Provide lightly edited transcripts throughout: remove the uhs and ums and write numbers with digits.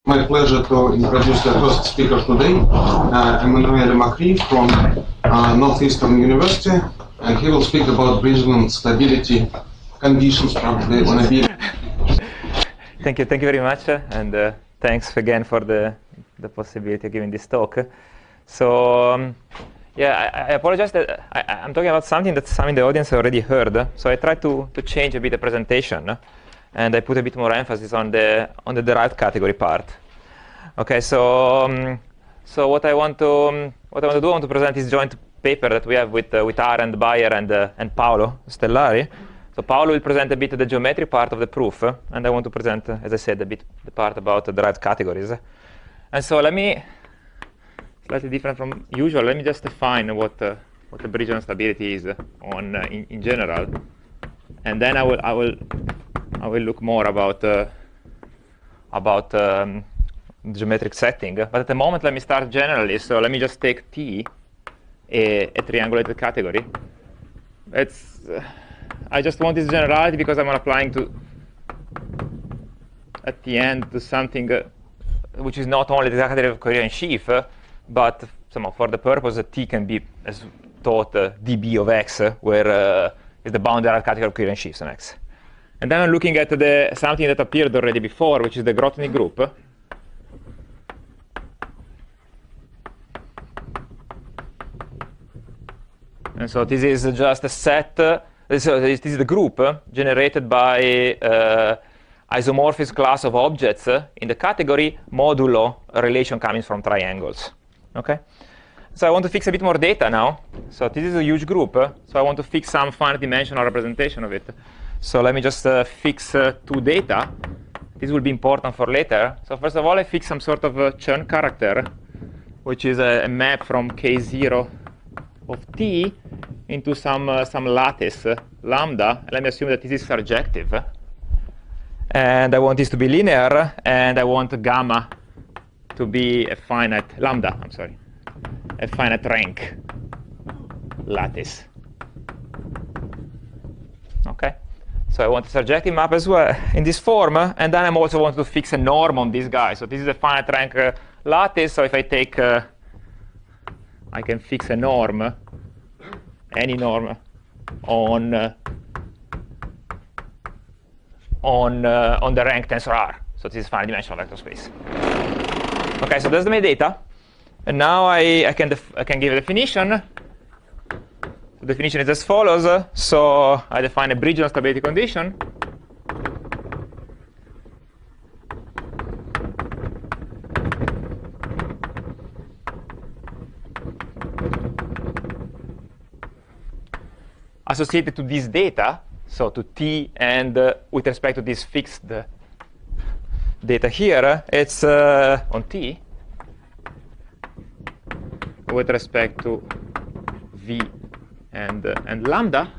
My pleasure to introduce the first speaker today, Emanuele Macri from Northeastern University, and he will speak about Bridgeland stability conditions probably on a bit. Thank you very much, and thanks again for the possibility of giving this talk. So, yeah, I apologize that I'm talking about something that some in the audience already heard. So I tried to change a bit the presentation, and I put a bit more emphasis on the derived category part. Okay, so what I want to do, I want to present this joint paper that we have with Arend, Bayer, and Paolo Stellari. So Paolo will present a bit the geometry part of the proof, and I want to present, as I said, a bit the part about the derived categories. And so let me, slightly different from usual, let me just define what the Bridgeland stability is in general, and then I will look more about geometric setting. But at the moment, let me start generally. So let me just take T, a triangulated category. I just want this generality because I'm applying to, at the end, to something which is not only the category of coherent sheaf, but for the purpose that T can be, as taught, dB of X, where is the boundary category of coherent sheaves on X. And then I'm looking at something that appeared already before, which is the Grothendieck group. And so this is just a set, this is the group generated by isomorphism class of objects in the category modulo a relation coming from triangles. Okay? So I want to fix a bit more data now. So this is a huge group, so I want to fix some finite dimensional representation of it. So let me just fix two data. This will be important for later. So first of all, I fix some sort of churn character, which is a map from K0 of T into some lattice lambda. Let me assume that this is surjective. And I want this to be linear, and I want gamma to be a finite lambda, a finite rank lattice. Okay? So I want a surjective map as well in this form, and then I also want to fix a norm on this guy. So this is a finite rank lattice, so if I take, I can fix a norm, any norm, on the rank tensor R. So this is finite dimensional vector space. Okay, so that's my data, and now I can give a definition. The definition is as follows. So I define a Bridgeland stability condition. Associated to this data, so to T and with respect to this fixed data here, it's on T with respect to V and lambda.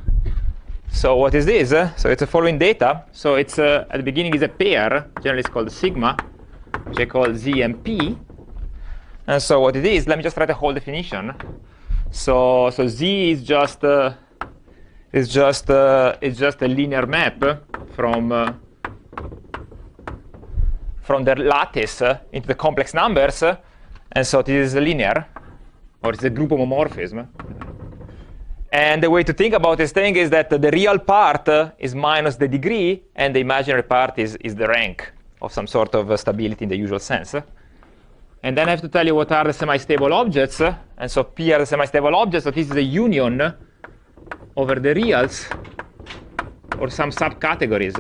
So what is this? So it's the following data. So it's at the beginning is a pair, generally it's called sigma, which I call Z and P. And so what it is, let me just write a whole definition. So Z is just a linear map from the lattice into the complex numbers, and so this is linear, or it's a group homomorphism. And the way to think about this thing is that the real part is minus the degree, and the imaginary part is the rank of some sort of stability in the usual sense. And then I have to tell you what are the semi-stable objects. And so P are the semi-stable objects. So this is a union over the reals or some subcategories.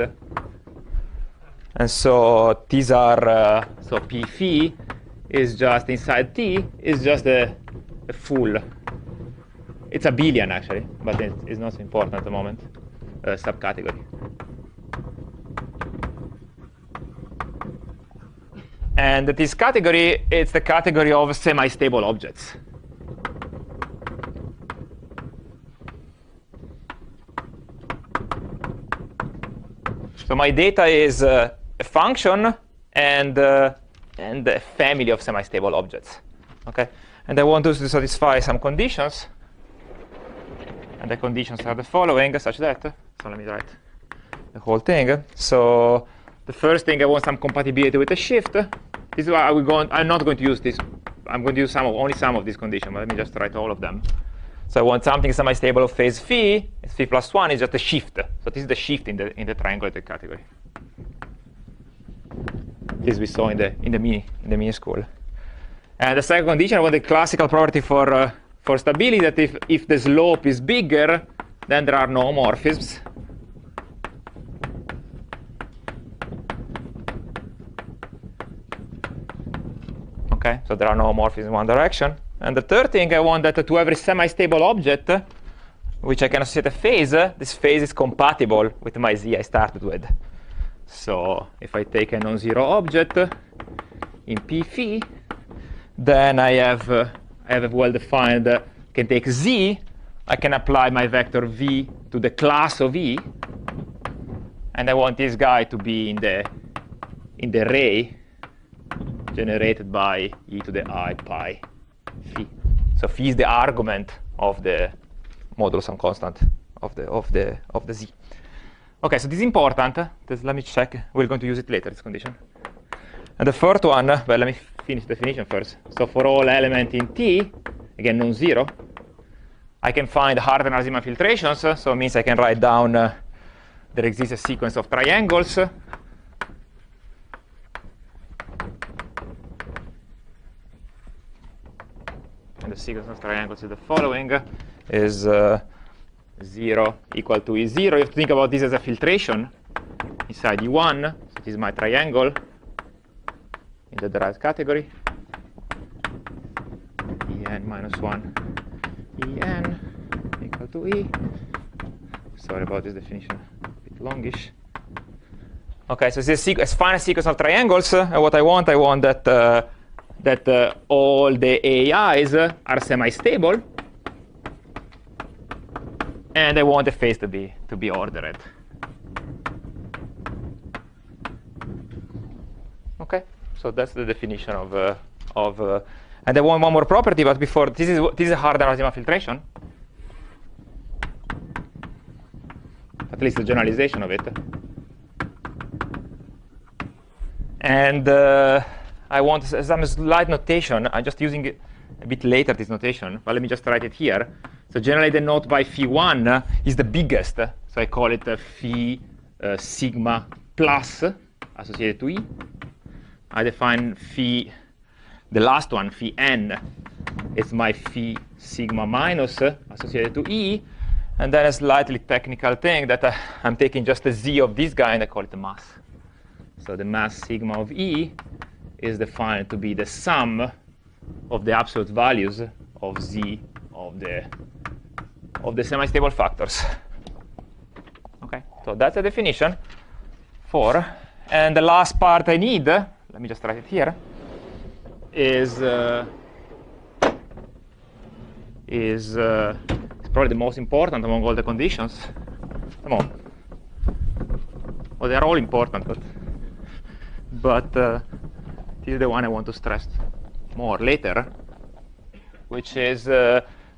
And so these are, so P phi is just inside T, is just a full. It's abelian, actually, but it's not so important at the moment, subcategory. And this category, it's the category of semi-stable objects. So my data is a function and a family of semi-stable objects. Okay, and I want to satisfy some conditions. And the conditions are the following, such that, so let me write the whole thing. So the first thing, I want some compatibility with the shift. This is why I'm not going to use this. I'm going to use only some of these conditions. But let me just write all of them. So I want something semi-stable of phase phi. Phi plus 1 is just a shift. So this is the shift in the triangulated category. This we saw in the mini school. And the second condition, I want the classical property for stability, that if the slope is bigger, then there are no homomorphisms. Okay, so there are no homomorphisms in one direction. And the third thing, I want that to every semi-stable object, which I can associate a phase, this phase is compatible with my z I started with. So if I take a non-zero object in P phi, then I have a well-defined, can take z, I can apply my vector v to the class of E, and I want this guy to be in the ray generated by e to the I pi phi. So phi is the argument of the modulus and constant of the z. Okay, so this is important. Let me check. We're going to use it later, this condition. And the first one, well, let me finish the definition first. So for all element in T, again non-zero, I can find Harder-Narasimhan filtrations. So it means I can write down there exists a sequence of triangles. And the sequence of triangles is the following: is 0 equal to E0. You have to think about this as a filtration inside E1. So this is my triangle in the derived category. En minus 1 En equal to E. Sorry about this definition, a bit longish. Okay, so this is find a sequence of triangles. And what I want that all the AIs are semi-stable. And I want the phase to be ordered. Okay, so that's the definition of and I want one more property, but before this is a Harder-Narasimhan filtration. At least the generalization of it. And I want some slight notation. I'm just using it a bit later, this notation, but let me just write it here. So generally the note by phi1 is the biggest, so I call it phi sigma plus associated to E. I define phi, the last one, phi n, is my phi sigma minus associated to E, and then a slightly technical thing that I'm taking just the z of this guy and I call it the mass. So the mass sigma of E is defined to be the sum of the absolute values of z of the semi-stable factors. Okay, so that's a definition for. And the last part I need, let me just write it here, is probably the most important among all the conditions. Come on. Well, they're all important, but this is the one I want to stress more later, which is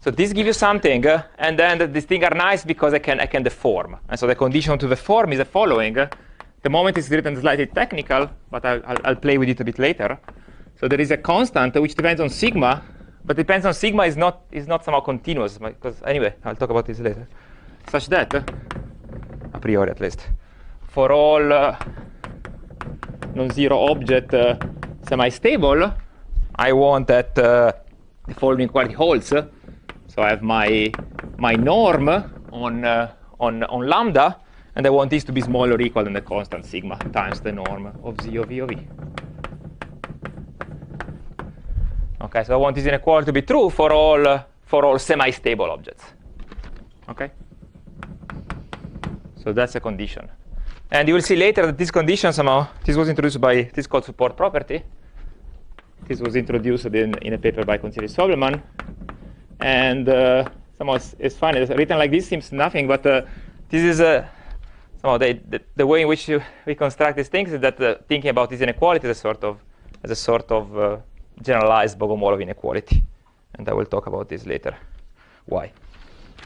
so this gives you something, and then these things are nice because I can deform. And so the condition to deform is the following. The moment is written slightly technical, but I'll play with it a bit later. So there is a constant which depends on sigma, but depends on sigma is not somehow continuous, because anyway, I'll talk about this later. Such that, a priori at least, for all non-zero object semi-stable, I want that the following inequality holds. So I have my norm on lambda, and I want this to be smaller or equal than the constant sigma times the norm of z of E of E. Okay, so I want this inequality to be true for all semi-stable objects. Okay. So that's a condition, and you will see later that this condition somehow this was introduced by this called support property. This was introduced in a paper by Consigliere Sobelman. And somehow it's fine. It's written like this seems nothing, but this is somehow the way in which we construct these things is that thinking about this inequality as a sort of generalized Bogomolov inequality, and I will talk about this later. Why?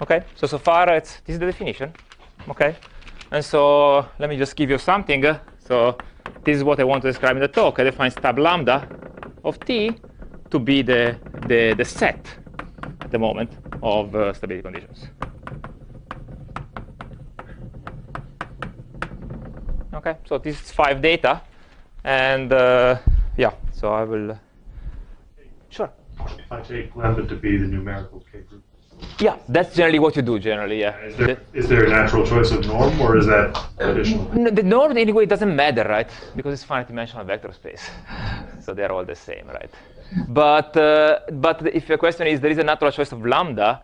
Okay. So far this is the definition. Okay. And so let me just give you something. So this is what I want to describe in the talk. I define stab lambda of t to be the set at the moment of stability conditions. Okay, so this is 5 data, and yeah, so I will. Sure. If I take lambda to be the numerical K group. Yeah, that's generally what you do. Generally, yeah. Is there a natural choice of norm, or is that additional? No, the norm anyway doesn't matter, right? Because it's finite-dimensional vector space, so they're all the same, right? But if your question is there is a natural choice of lambda,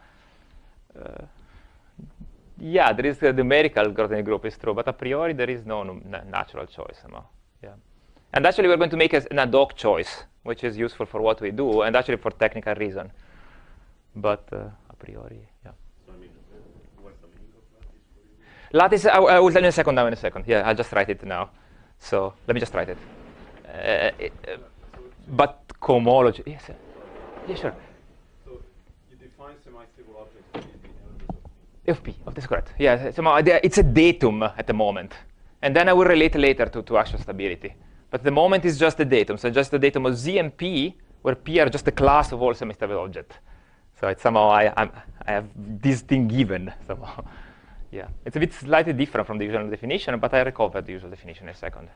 yeah, there is a numerical Grothendieck group, is true, but a priori there is no natural choice somehow. Yeah, and actually we're going to make an ad hoc choice, which is useful for what we do, and actually for technical reason. But a priori, yeah. So I mean, what's the meaning of lattice? I will tell you in a second. Yeah, I'll just write it now. So let me just write it. But cohomology, yes, yeah, sure. So you define semi-stable objects to be the elements of P, that's correct. Yeah, it's a datum at the moment. And then I will relate later to actual stability. But the moment is just a datum. So just the datum of Z and P, where P are just a class of all semi-stable objects. So it's somehow I have this thing given somehow. Yeah, it's a bit slightly different from the usual definition, but I recovered the usual definition in a second.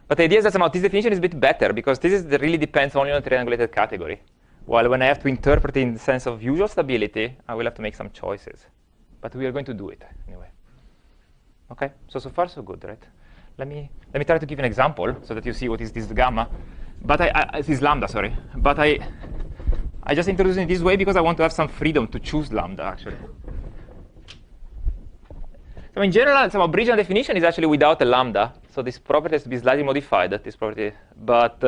But the idea is that somehow this definition is a bit better because really depends only on a triangulated category. While when I have to interpret it in the sense of usual stability, I will have to make some choices. But we are going to do it anyway. Okay, so far so good, right? Let me try to give an example so that you see what is this gamma. But this lambda, sorry. But I just introduce it in this way because I want to have some freedom to choose lambda, actually. So in general, Bridgeland definition is actually without a lambda. So this property has to be slightly modified, this property. But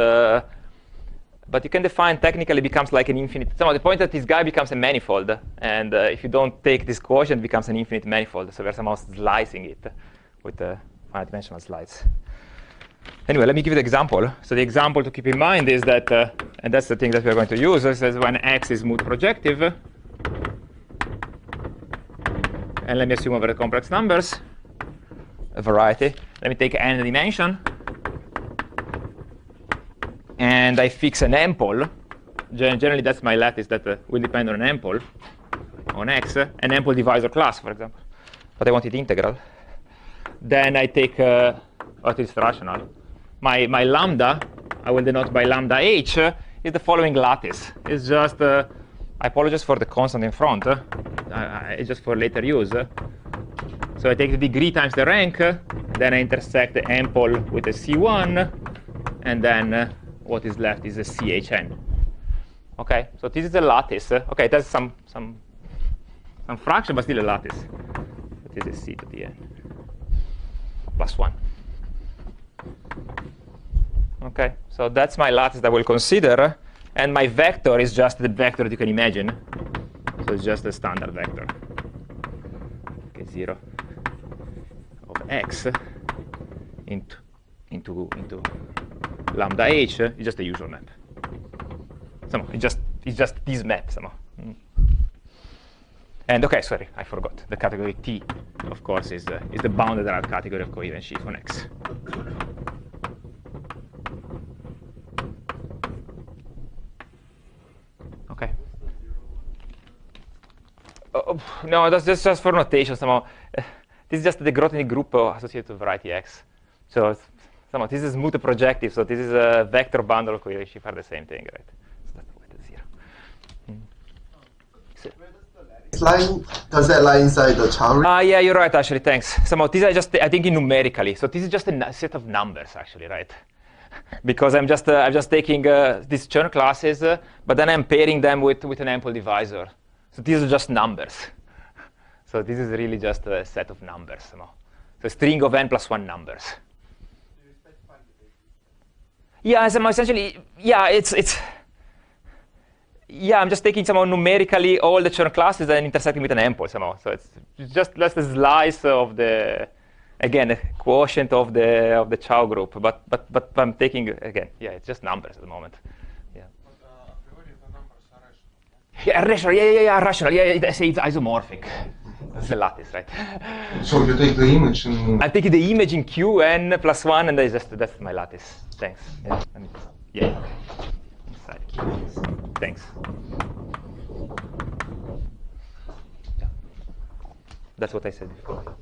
you can define technically becomes like an infinite. The point that this guy becomes a manifold. And if you don't take this quotient, it becomes an infinite manifold. So we're somehow slicing it with finite dimensional slice. Anyway, let me give you the example. So the example to keep in mind is that, and that's the thing that we're going to use, it says when x is mood projective, and let me assume over the complex numbers, a variety. Let me take n dimension, and I fix an ample. Generally, that's my lattice that will depend on an ample, on x, an ample divisor class, for example. But I want it integral. Then I take, what is rational? My lambda, I will denote by lambda h, is the following lattice. It's just, I apologize for the constant in front. It's just for later use. So I take the degree times the rank, then I intersect the ample with a C1, and then what is left is a CHN. Okay, so this is a lattice. Okay, that's some fraction, but still a lattice. This is C to the n plus 1. Okay, so that's my lattice that I will consider, and my vector is just the vector that you can imagine. So it's just a standard vector. Okay, 0 of x into lambda h is just a usual map. Somehow it's just this map somehow. And okay, sorry, I forgot. The category T, of course, is the bounded out category of coherent sheaf on X. Okay. No, that's just for notation somehow. This is just the Grothendieck group associated to variety X. So somehow this is multi-projective. So this is a vector bundle of coherent sheaf are the same thing, right? So that's the way to 0. Line, does that lie inside the Chow ring? Yeah, you're right, actually, thanks. Somehow, these are just, I think, numerically. So this is just a set of numbers, actually, right? Because I'm just taking these Chern classes, but then I'm pairing them with an ample divisor. So these are just numbers. So this is really just a set of numbers, somehow. So a string of n plus 1 numbers. Do you specify the basis? Yeah, somehow essentially, yeah, it's. Yeah, I'm just taking somehow numerically all the Chern classes and intersecting with an ample somehow. So it's just a slice of the, again, a quotient of the Chow group. But I'm taking again, yeah, it's just numbers at the moment. Yeah. But a priori the numbers are rational. Yeah, rational. Yeah, rational. Yeah, I say it's isomorphic. That's the lattice, right? So you take the image and I'm taking the image in Qn plus 1, and that's my lattice. Thanks. Yeah. Yeah. Inside Q. Thanks. Yeah. That's what I said before.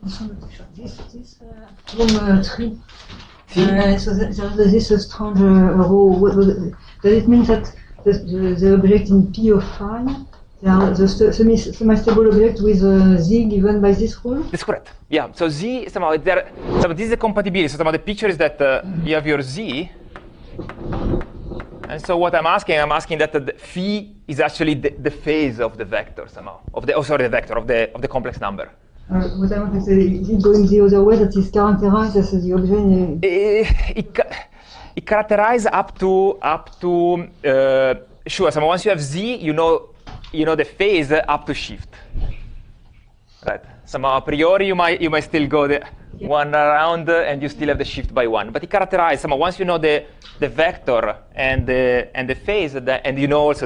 This room 3. So this is strange row. Does it mean that the object in P of phi, they are the semi-stable object with Z given by this rule? That's correct. Yeah. So Z somehow this is a compatibility. So somehow the picture is that you have your Z, and so what I'm asking that the phi is actually the phase of the vector somehow the vector of the complex number. What I want to say is going the other way, that is characterized as the object. It characterizes up to sure. So once you have Z, you know the phase up to shift, right? Somehow a priori you might still go the one around and you still have the shift by one. But it characterizes somehow once you know the vector and the phase and you know also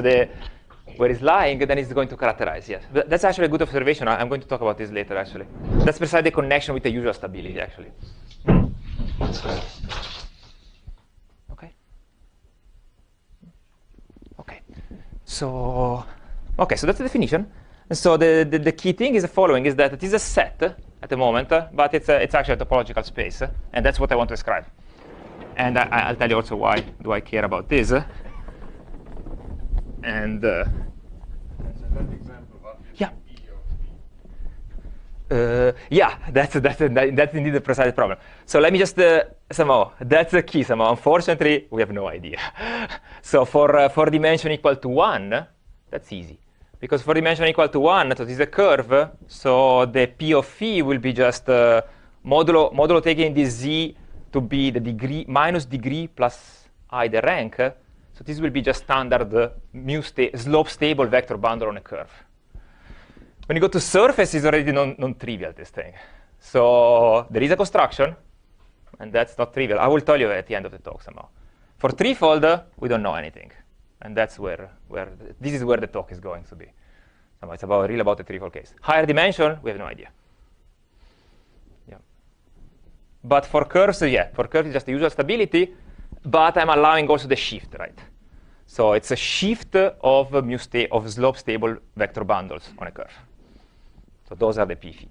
where it's lying, then it's going to characterize, yes. But that's actually a good observation. I'm going to talk about this later, actually. That's precisely the connection with the usual stability, actually. Okay. Okay. So that's the definition. And so the key thing is the following: is that it is a set at the moment, but it's actually a topological space, and that's what I want to describe. And I'll tell you also why do I care about this. And yeah, that's indeed the precise problem. So let me just somehow that's the key. Somehow, unfortunately, we have no idea. So for dimension equal to 1, that's easy, because for dimension equal to 1, so this is a curve. So the P of phi will be just modulo taking this Z to be the degree minus degree plus I the rank. So this will be just standard slope stable vector bundle on a curve. When you go to surface, it's already non-trivial, this thing. So there is a construction, and that's not trivial. I will tell you at the end of the talk somehow. For threefold, we don't know anything, and that's where this is where the talk is going to be. Somehow it's really about the threefold case. Higher dimension, we have no idea. Yeah. But for curves, for curves it's just the usual stability, but I'm allowing also the shift, right? So it's a shift of slope stable vector bundles on a curve. So those are the P phi.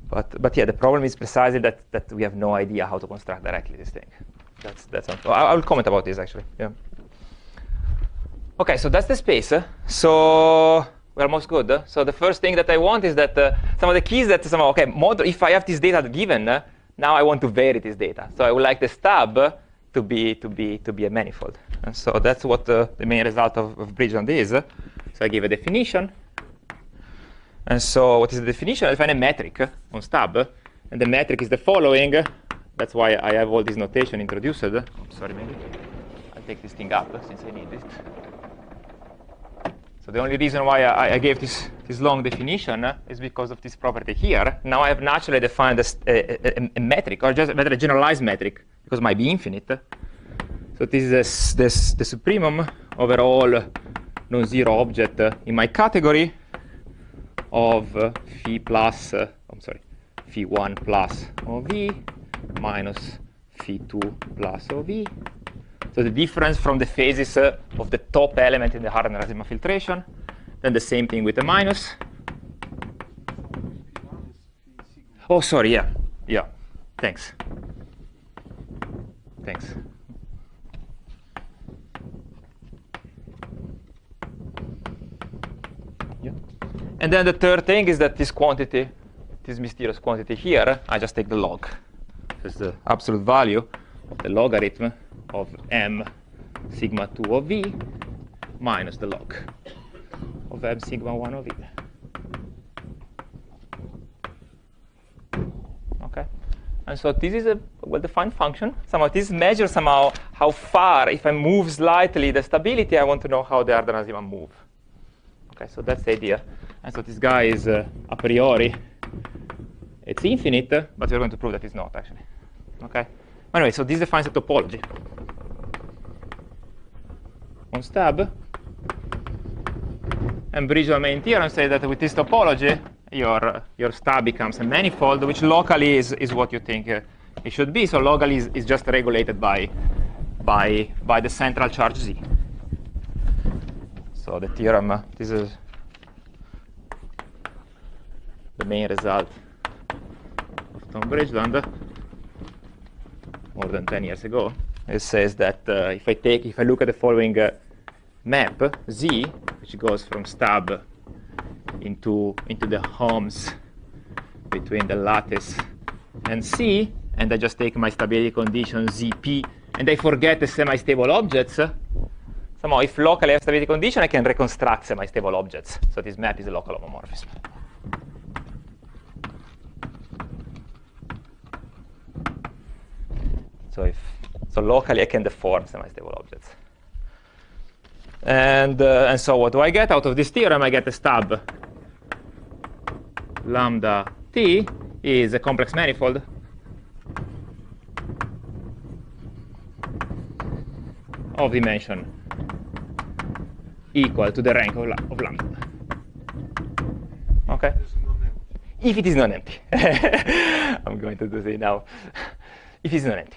But yeah, the problem is precisely that we have no idea how to construct directly this thing. That's I will comment about this actually. Yeah. Okay, so that's the space. So we're almost good. So the first thing that I want is that some of the keys that somehow, okay, if I have this data given, now I want to vary this data. So I would like the stub to be a manifold. And so that's what the main result of Bridgeland is. So I give a definition. And so what is the definition? I define a metric on stub. And the metric is the following. That's why I have all this notation introduced. Sorry, maybe I'll take this thing up since I need it. So the only reason why I gave this long definition is because of this property here. Now I have naturally defined a metric, or just a generalized metric, because it might be infinite. So this is the supremum over all non-zero object in my category of phi plus, phi 1 plus OV minus phi 2 plus OV. So the difference from the phases of the top element in the Arend-Riemann filtration. Then the same thing with the minus. Oh, sorry, yeah. Thanks. Yeah. And then the third thing is that this quantity, this mysterious quantity here, I just take the log. This is the absolute value of the logarithm of m sigma 2 of v minus the log of m sigma 1 of v. Okay, and so this is a well-defined function. Somehow this measures how far, if I move slightly the stability, I want to know how the Arend-Riemann move. Okay, so that's the idea. And so this guy is a priori, it's infinite, but we're going to prove that it's not actually. Okay. Anyway, so this defines a topology on stub. And Bridgeland main theorem says that with this topology, your stub becomes a manifold, which locally is what you think it should be. So locally is just regulated by the central charge Z. So the theorem, this is the main result of Tom Bridgeland more than 10 years ago. It says that if I look at the following map Z, which goes from stub into the homes between the lattice and C, and I just take my stability condition ZP, and I forget the semi-stable objects. Somehow, if locally I have stability condition, I can reconstruct semi-stable objects. So this map is a local homomorphism. So locally I can deform semi-stable objects. And so what do I get out of this theorem? I get a stub lambda T is a complex manifold of dimension equal to the rank of lambda. Okay? If it is non-empty. I'm going to do this now. If it is non-empty.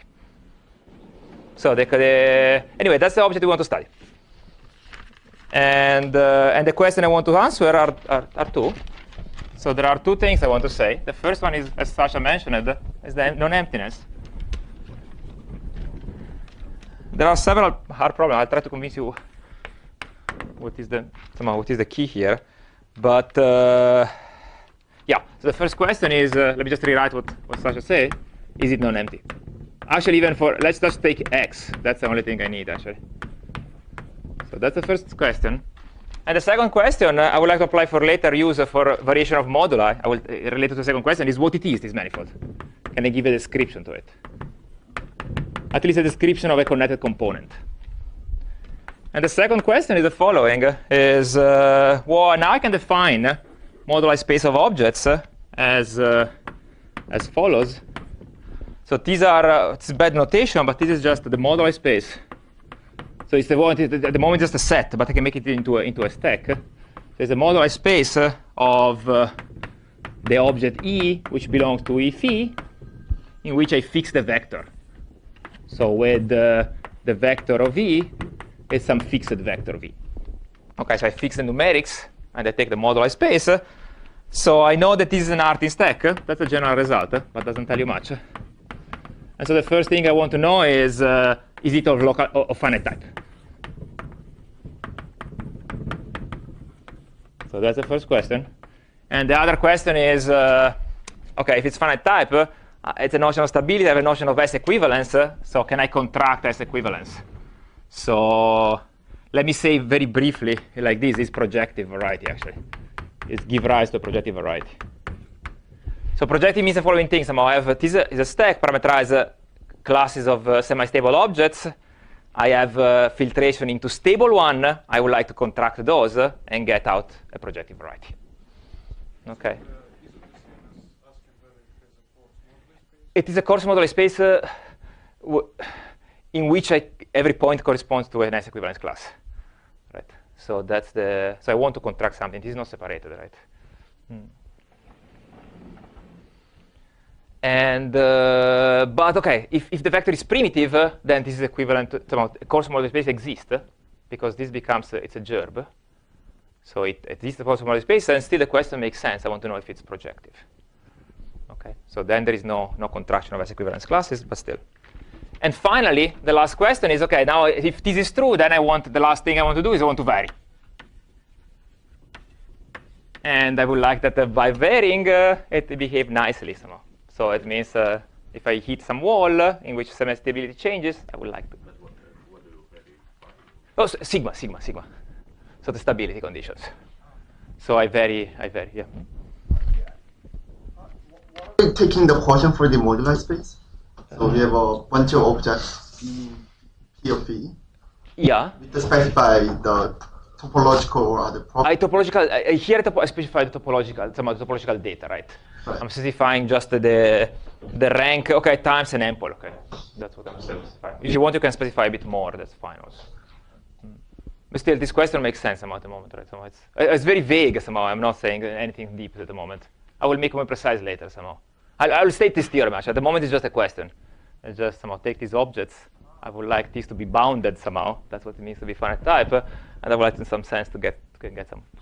So anyway, that's the object we want to study. And the question I want to answer are two. So there are two things I want to say. The first one is, as Sasha mentioned, is the non-emptiness. There are several hard problems. I'll try to convince you what is the key here. But yeah, so the first question is, let me just rewrite what Sasha said. Is it non-empty? Actually, even let's just take X. That's the only thing I need, actually. So that's the first question. And the second question, I would like to apply for later use for variation of moduli. I will relate to the second question, is what it is, this manifold. Can I give a description to it? At least a description of a connected component. And the second question is the following, is, well, now I can define moduli space of objects as follows. So these are, it's bad notation, but this is just the moduli space. So it's at the moment just a set, but I can make it into a stack. There's a moduli space of the object E, which belongs to E phi, in which I fix the vector. So with the vector of E, it's some fixed vector V. Okay, so I fix the numerics, and I take the moduli space. So I know that this is an Artin stack. That's a general result, but doesn't tell you much. And so the first thing I want to know is it of finite type? So that's the first question. And the other question is, OK, if it's finite type, it's a notion of stability. I have a notion of S equivalence. So can I contract S equivalence? So let me say very briefly, like this, is projective variety, actually. It gives rise to a projective variety. So projective means the following things. I have this is a stack, parameterize classes of semi-stable objects. I have filtration into stable one. I would like to contract those and get out a projective variety. Okay. It is a coarse moduli space in which every point corresponds to an S equivalence class. Right. So that's so I want to contract something. This is not separated, right? And but OK, if the vector is primitive, then this is equivalent to a coarse moduli space exists, because this becomes it's a gerb. So it exists a coarse moduli space, and still the question makes sense. I want to know if it's projective. OK, so then there is no contraction of S equivalence classes, but still. And finally, the last question is, OK, now if this is true, then the last thing I want to do is I want to vary. And I would like that by varying, it behave nicely somehow. So it means if I hit some wall in which semi-stability changes, I would like to. Oh, so sigma. So the stability conditions. So I vary, yeah. Taking the quotient for the moduli space. So we have a bunch of objects, P of V. Yeah. We specify the topological or other properties. Here I specify the topological data, right? Right. I'm specifying just the rank, okay, times an ample, okay. That's what I'm specifying. If you want, you can specify a bit more, that's fine also. But still, this question makes sense somehow at the moment, right? Somehow it's very vague somehow. I'm not saying anything deep at the moment. I will make more precise later somehow. I'll state this theorem actually. At the moment, it's just a question. I just somehow take these objects. I would like these to be bounded somehow. That's what it means to be finite type. And I would like, in some sense, to get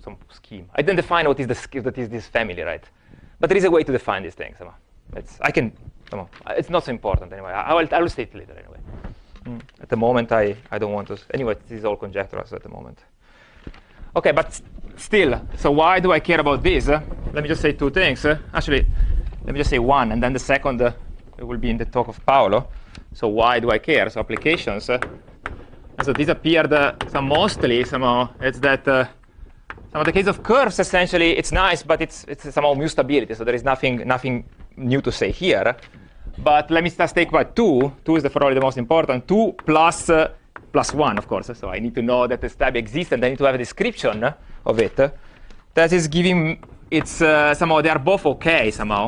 some scheme. I didn't define what is this family, right? But there is a way to define these things somehow. It's not so important anyway. I will state it later anyway. At the moment, I don't want to. Anyway, this is all conjectural at the moment. Okay, but still, so why do I care about this? Let me just say two things. Actually, let me just say one, and then the second will be in the talk of Paolo. So why do I care? So applications. And so this appeared mostly somehow. It's that some of the case of curves, essentially, it's nice, but it's somehow mu stability. So there is nothing new to say here. But let me just take about 2. 2 is probably the most important. 2 plus 1, of course. So I need to know that the stab exists, and I need to have a description of it. That is giving it's somehow they are both okay somehow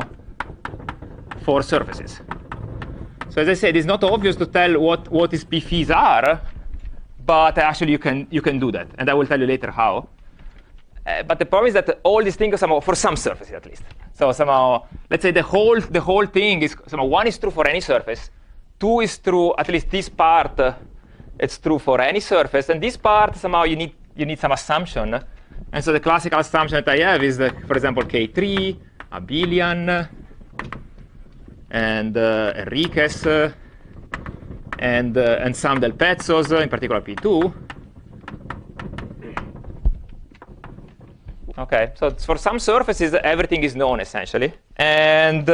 for surfaces. So as I said, it's not obvious to tell what these p-fees are, but actually you can do that, and I will tell you later how. But the problem is that all these things are somehow for some surfaces at least. So somehow, let's say the whole thing is somehow 1 is true for any surface, 2 is true, at least this part, it's true for any surface, and this part somehow you need some assumption. And so the classical assumption that I have is that, for example, K3, abelian, and Enriquez, and some del Pezzos, in particular P2. Okay, so for some surfaces, everything is known essentially, and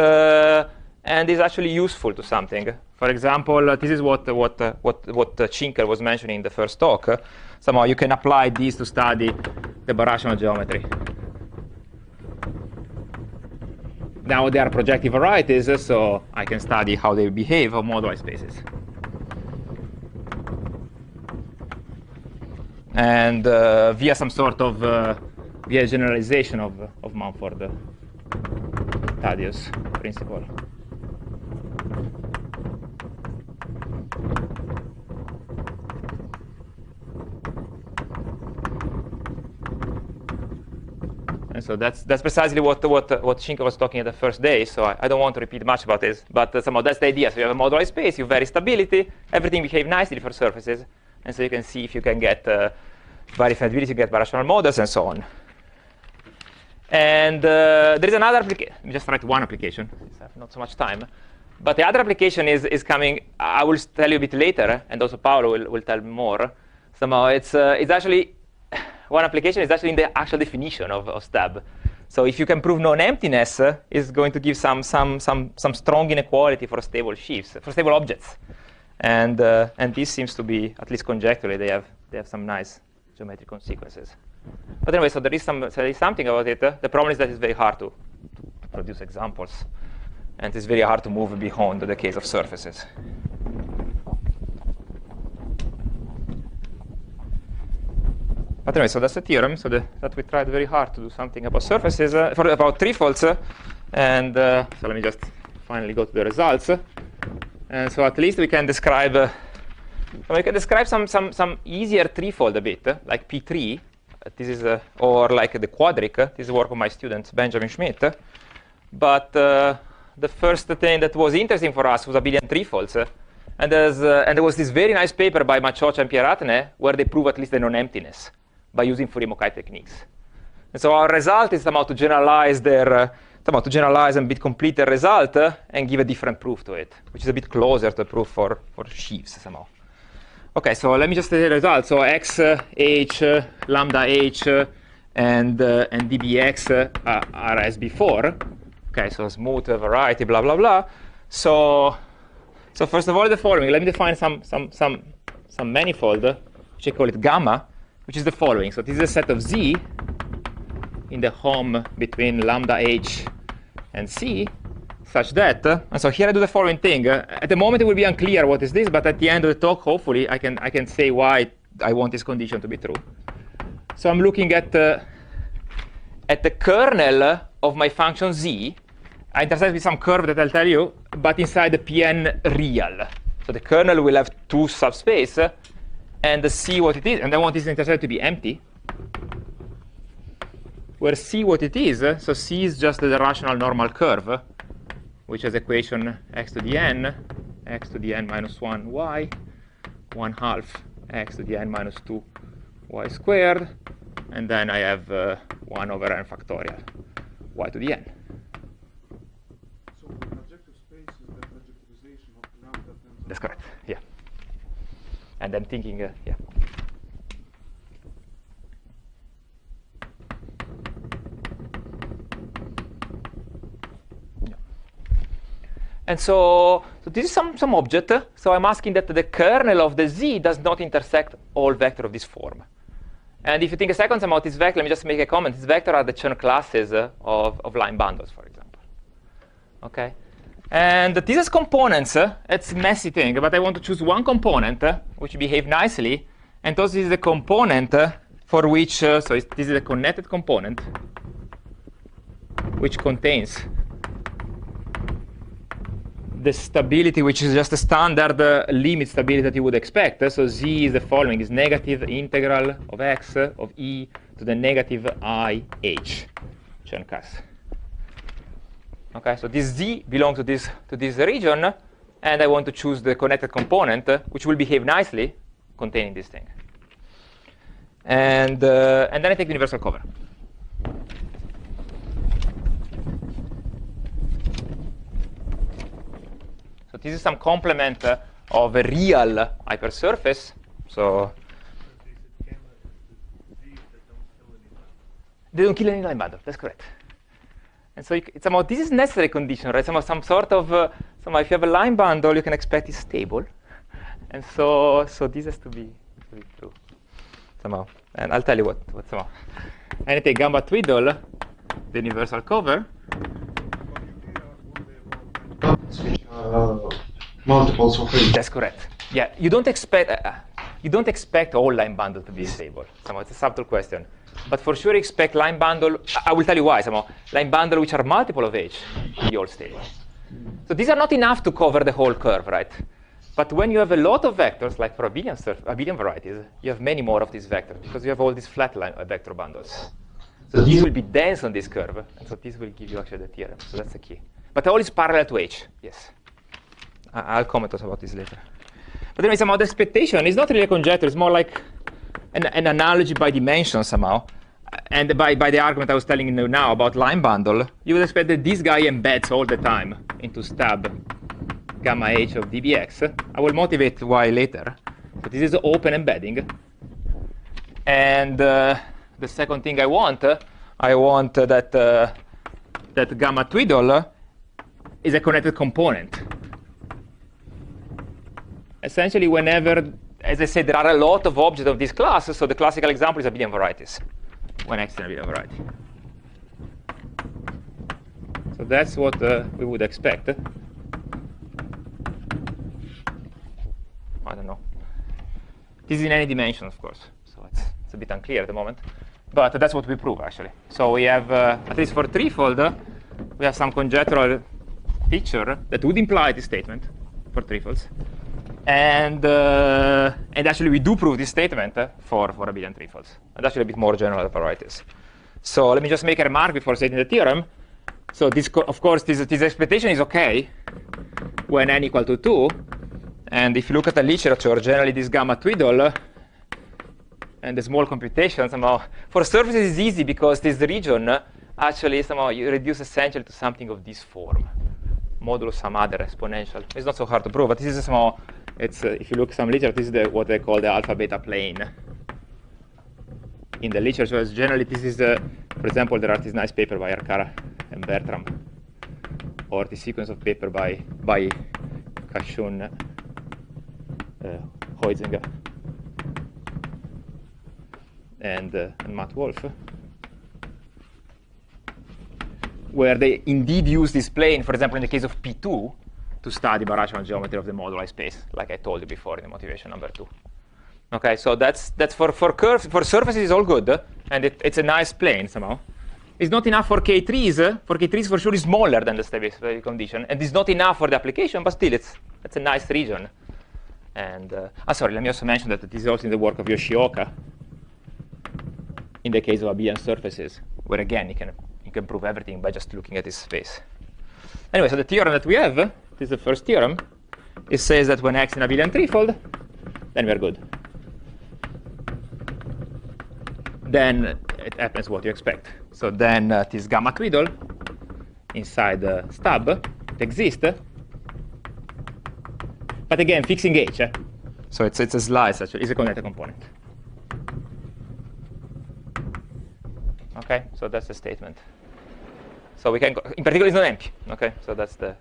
is actually useful to something. For example, this is what Cinker was mentioning in the first talk. Somehow you can apply these to study the birational geometry. Now they are projective varieties, so I can study how they behave on moduli spaces. And via some sort of via generalization of Mumford-Thaddeus principle. And so that's precisely what Cinker was talking at the first day. So I don't want to repeat much about this, but somehow that's the idea. So you have a moduli space, you vary stability, everything behaves nicely for surfaces, and so you can see if you can get variability, you get birational models, and so on. And there is another application. Let me just write one application, since I have not so much time. But the other application is coming. I will tell you a bit later, and also Paolo will tell more. Somehow it's actually one application is actually in the actual definition of stab. So if you can prove non-emptiness, it's going to give some strong inequality for stable sheaves, for stable objects, and this seems to be, at least conjecturally, they have some nice geometric consequences. But anyway, so there is something about it. The problem is that it's very hard to produce examples, and it's very hard to move beyond the case of surfaces. But anyway, so that's the theorem. So that we tried very hard to do something about surfaces, about threefolds, and so let me just finally go to the results. And so at least we can describe some easier threefold a bit, like P3. This is or like the quadric. This is work of my student Benjamin Schmidt. But the first thing that was interesting for us was abelian threefolds. And there was this very nice paper by Macioccia and Pieratne where they prove at least the non-emptiness by using Fourier-Mukai techniques. And so our result is somehow to generalize and bit complete the result and give a different proof to it, which is a bit closer to the proof for sheaves somehow. Okay, so let me just say the result. So x, h, lambda h, and dbx are as before. Okay, so smooth variety, blah blah blah. So first of all, the following. Let me define some manifold, which I call it gamma, which is the following. So this is a set of Z in the home between lambda h and c, such that, and so here I do the following thing. At the moment it will be unclear what is this, but at the end of the talk, hopefully, I can say why I want this condition to be true. So I'm looking at the kernel of my function z, I intersect with some curve that I'll tell you, but inside the Pn real. So the kernel will have two subspace, and see what it is, and I want this intercept to be empty, where see what it is. So C is just the rational normal curve, which has equation x to the n minus 1 y, 1/2 x to the n minus 2 y squared, and then I have 1 over n factorial y to the n. So the projective space is the projectivization of lambda times. That's correct, yeah. And I'm thinking, yeah. And so this is some object. So I'm asking that the kernel of the Z does not intersect all vectors of this form. And if you think a second about this vector, let me just make a comment. These vectors are the Chern classes of line bundles, for example. Okay? And this is components. It's a messy thing, but I want to choose one component which behave nicely. And this is the component for which, this is a connected component which contains the stability, which is just a standard limit stability that you would expect. So Z is the following: is negative integral of x of e to the negative I h Chern class. Okay, so this Z belongs to this region, and I want to choose the connected component, which will behave nicely, containing this thing. And then I take the universal cover. So this is some complement of a real hypersurface. So they don't kill any line bundle. That's correct. And so it's about this is necessary condition, right? Some sort of if you have a line bundle, you can expect it's stable, and so this has to be true somehow. And I'll tell you what somehow. And I take gamma twiddle, the universal cover. Multiples of A. That's correct. Yeah, you don't expect all line bundle to be stable. Somehow it's a subtle question, but for sure expect line bundle. I will tell you why. Somehow line bundle which are multiple of H to be all stable. So these are not enough to cover the whole curve, right? But when you have a lot of vectors, like for abelian varieties, you have many more of these vectors because you have all these flat line vector bundles. So these will be dense on this curve, and so this will give you actually the theorem. So that's the key. But all is parallel to H. Yes. I'll comment also about this later. But anyway, somehow the expectation is not really a conjecture. It's more like an analogy by dimension somehow. And by the argument I was telling you now about line bundle, you would expect that this guy embeds all the time into stub gamma h of dbx. I will motivate why later. But this is open embedding. And the second thing I want that gamma twiddle is a connected component. Essentially, whenever, as I said, there are a lot of objects of this class, so the classical example is abelian varieties, when x is an abelian variety. So that's what we would expect. I don't know. This is in any dimension, of course, so it's a bit unclear at the moment. But that's what we prove, actually. So we have, at least for threefold, we have some conjectural picture that would imply this statement for threefolds. And actually, we do prove this statement for abelian threefolds, and actually a bit more general varieties. So let me just make a remark before stating the theorem. So this, of course, this expectation is OK when n equal to 2. And if you look at the literature, generally this gamma twiddle and the small computation somehow for surfaces is easy because this region actually somehow you reduce essentially to something of this form, modulo some other exponential. It's not so hard to prove, but this is somehow. It's if you look at some literature, this is what they call the alpha beta plane. In the literature, generally this is, for example, there are this nice paper by Arcara and Bertram, or the sequence of paper by Kashun, Huizinga, and Matt Wolf, where they indeed use this plane, for example, in the case of P2, to study birational geometry of the moduli space, like I told you before in the motivation number 2. Okay, so that's for curves, for surfaces is all good, and it's a nice plane somehow. is not enough for K3s. For K3s, for sure, is smaller than the stability condition, and it's not enough for the application. But still, it's a nice region. And sorry, let me also mention that this is also in the work of Yoshioka. In the case of abelian surfaces, where again you can prove everything by just looking at this space. Anyway, so the theorem that we have, this is the first theorem. It says that when X is an abelian threefold, then we are good. Then it happens what you expect. So then this gamma twiddle inside the stub, it exists. But again, fixing H. So it's a slice, actually. It's a connected component. Okay, so that's the statement. So we can go, in particular, it's not empty. Okay, so that's the.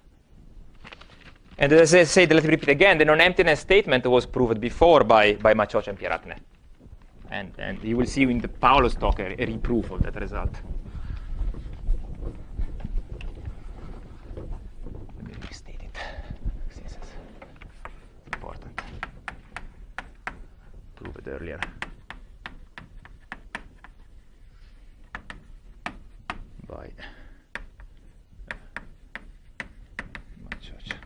And as I say, let me repeat again, the non-emptiness statement was proved before by Macioccia and Pieratne. And you will see in the Paolo's talk a reproof of that result. Let me restate it, since it's important. Prove it earlier. By Macioccia.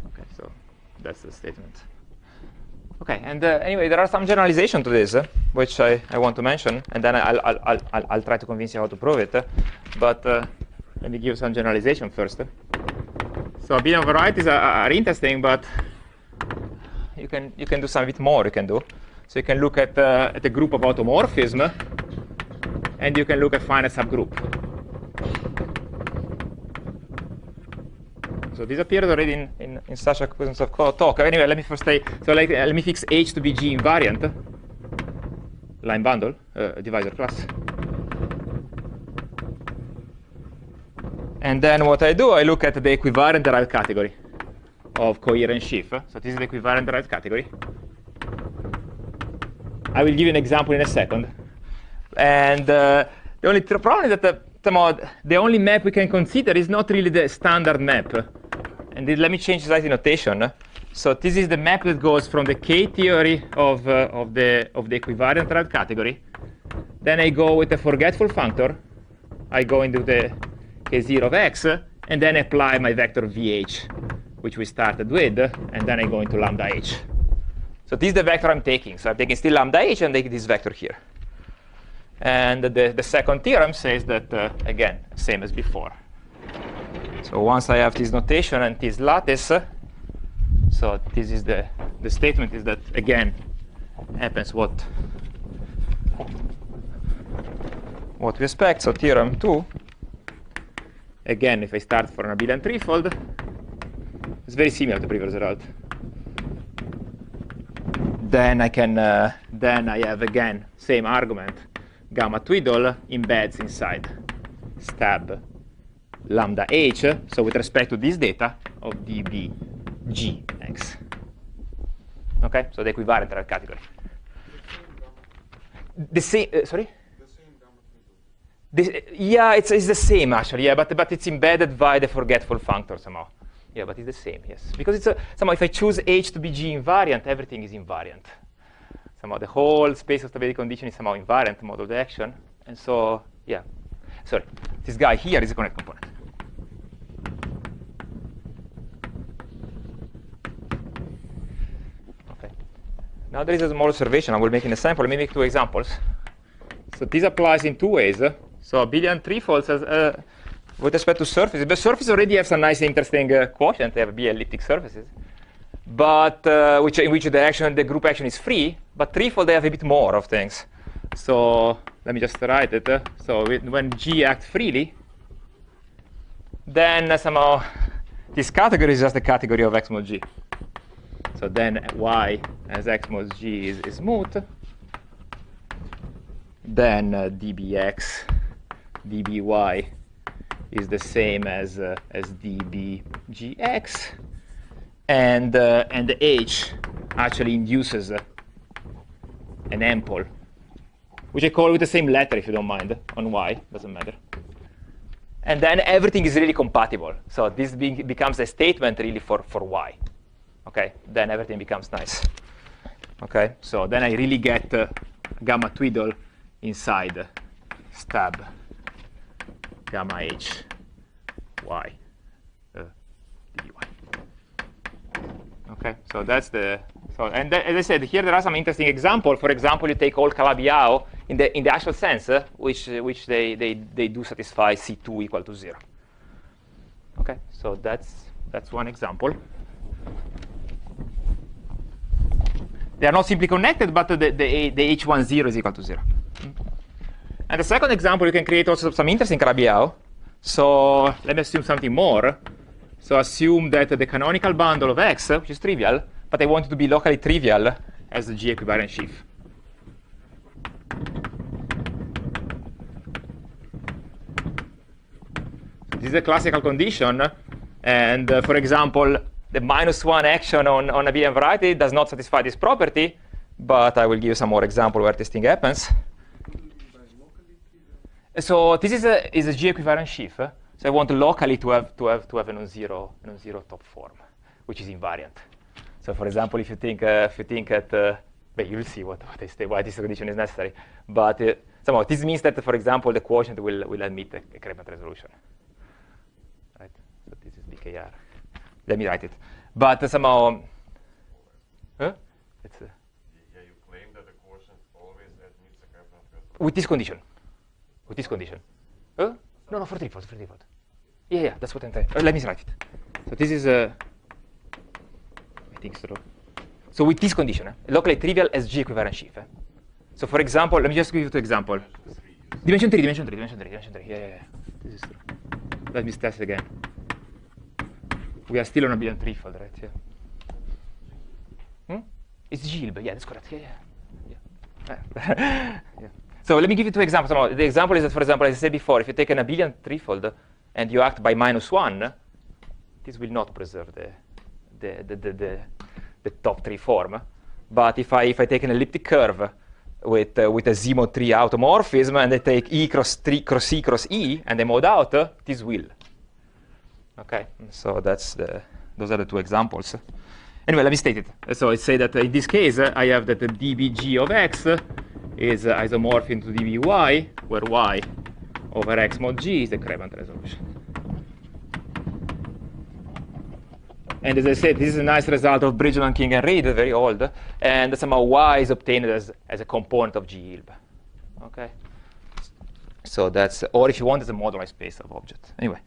Okay, so that's the statement. Okay, and anyway, there are some generalization to this, which I want to mention, and then I'll try to convince you how to prove it. But let me give some generalization first. So abelian varieties are interesting, but you can do some bit more. You can do. So you can look at a group of automorphism, and you can look at finite subgroup. So this appeared already in such a questions of talk. Anyway, let me first say, so let me fix H to be G invariant, line bundle, divisor class. And then what I do, I look at the equivalent derived category of coherent sheaf. So this is the equivalent derived category. I will give you an example in a second. And the only problem is that the only map we can consider is not really the standard map. And let me change slightly notation. So this is the map that goes from the K theory of the equivalent derived category. Then I go with the forgetful functor. I go into the K0 of X, and then apply my vector VH, which we started with, and then I go into lambda H. So this is the vector I'm taking. So I'm taking still lambda H and taking this vector here. And the second theorem says that, again, same as before. So once I have this notation and this lattice, so this is the statement is that, again, happens what we expect. So theorem 2, again, if I start for an abelian threefold, it's very similar to the previous result. Then I can, then I have again same argument. Gamma twiddle embeds inside stab lambda H. So with respect to this data of dBgx. Okay, so the equivalent derived category. The same. Sorry. Yeah, it's the same actually. Yeah, but it's embedded by the forgetful functor somehow. Yeah, but it's the same, yes. Because it's somehow if I choose H to be G invariant, everything is invariant. Somehow the whole space of stability condition is somehow invariant mode of the action. And so, yeah. Sorry, this guy here is a connect component. Okay. Now there is a small observation. I will make an example. Let me make two examples. So this applies in two ways. So abelian threefolds as with respect to surfaces. The surfaces already have some nice, interesting quotient. They have B elliptic surfaces, but in which the group action is free. But threefold, they have a bit more of things. So let me just write it. So when G acts freely, then somehow this category is just the category of X mod G. So then Y as X mod G is moot. Then dBx, dBy is the same as dBgx, and the H actually induces an ample, which I call with the same letter if you don't mind, on Y, doesn't matter. And then everything is really compatible. So this becomes a statement really for Y. Okay, then everything becomes nice. Okay, so then I really get gamma twiddle inside stab gamma h y dy. Okay, so that's the and as I said, here there are some interesting examples. For example, you take all Calabi-Yau in the actual sense, which they do satisfy C2 equal to 0. Okay, so that's one example. They are not simply connected, but the H10 is equal to 0. And the second example, you can create also some interesting Calabi-Yau. So let me assume something more. So assume that the canonical bundle of X, which is trivial, but I want it to be locally trivial as the G equivariant sheaf. This is a classical condition. And for example, the -1 action on abelian variety does not satisfy this property, but I will give you some more example where this thing happens. So this is a G equivariant sheaf. So I want locally to have a non-zero top form, which is invariant. So for example, if you think at but you'll see why this condition is necessary. But somehow this means that, for example, the quotient will admit a Krepman resolution. Right. So this is BKR. Let me write it. But somehow, it's yeah, you claim that the quotient always admits a Krepman resolution. with this condition. With this condition. No, for threefold. Yeah, that's what I'm saying. Let me write it. So this is I think so. So with this condition, locally trivial as G equivariant sheaf. So for example, let me just give you two examples. Dimension 3. Yeah. This is true. Let me test again. We are still on abelian threefold, right? Yeah. It's Gilb. Yeah, that's correct. Yeah. Yeah. So let me give you two examples. The example is that, for example, as I said before, if you take an abelian threefold and you act by -1, this will not preserve the top 3 form. But if I take an elliptic curve with a Z-mod 3 automorphism and I take E cross E cross E and I mod out, this will. Okay, so those are the two examples. Anyway, let me state it. So I say that in this case, I have that the dBg of x is isomorphic to dBy, where y over x mod g is the Krepman resolution. And as I said, this is a nice result of Bridgeland, King, and Reed, very old. And somehow y is obtained as a component of G Hilb. Okay. So that's, or if you want, it's a moduli space of object. Anyway.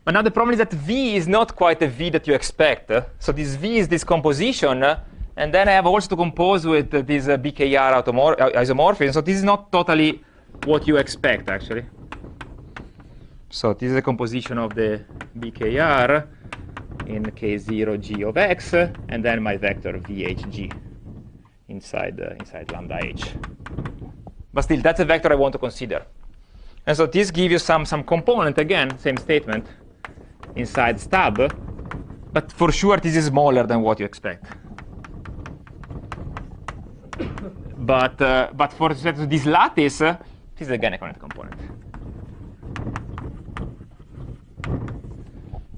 But now the problem is that V is not quite a V that you expect. So this V is this composition. And then I have also to compose with this BKR isomorphism. So this is not totally what you expect, actually. So this is a composition of the BKR in K0 G of x, and then my vector VHG inside lambda h. But still, that's a vector I want to consider. And so this gives you some component, again, same statement, inside stab. But for sure, this is smaller than what you expect. But for respect to this lattice, this is again a connected component.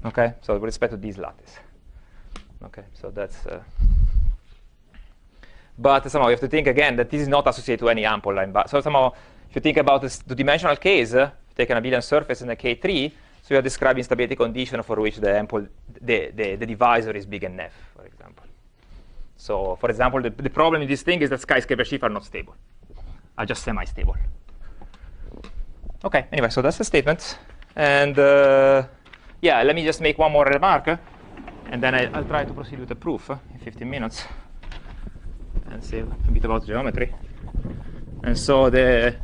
Okay, so with respect to this lattice. Okay, so that's. But somehow you have to think again that this is not associated to any ample line. So somehow, if you think about this two-dimensional case, you take an abelian surface in a K3, so you are describing stability condition for which the ample, the divisor is big enough, for example. So, for example, the problem in this thing is that skyscraper sheaf are not stable, are just semi-stable. Okay, anyway, so that's the statement, and. Yeah, let me just make one more remark, and then I'll try to proceed with the proof in 15 minutes and say a bit about geometry. And so the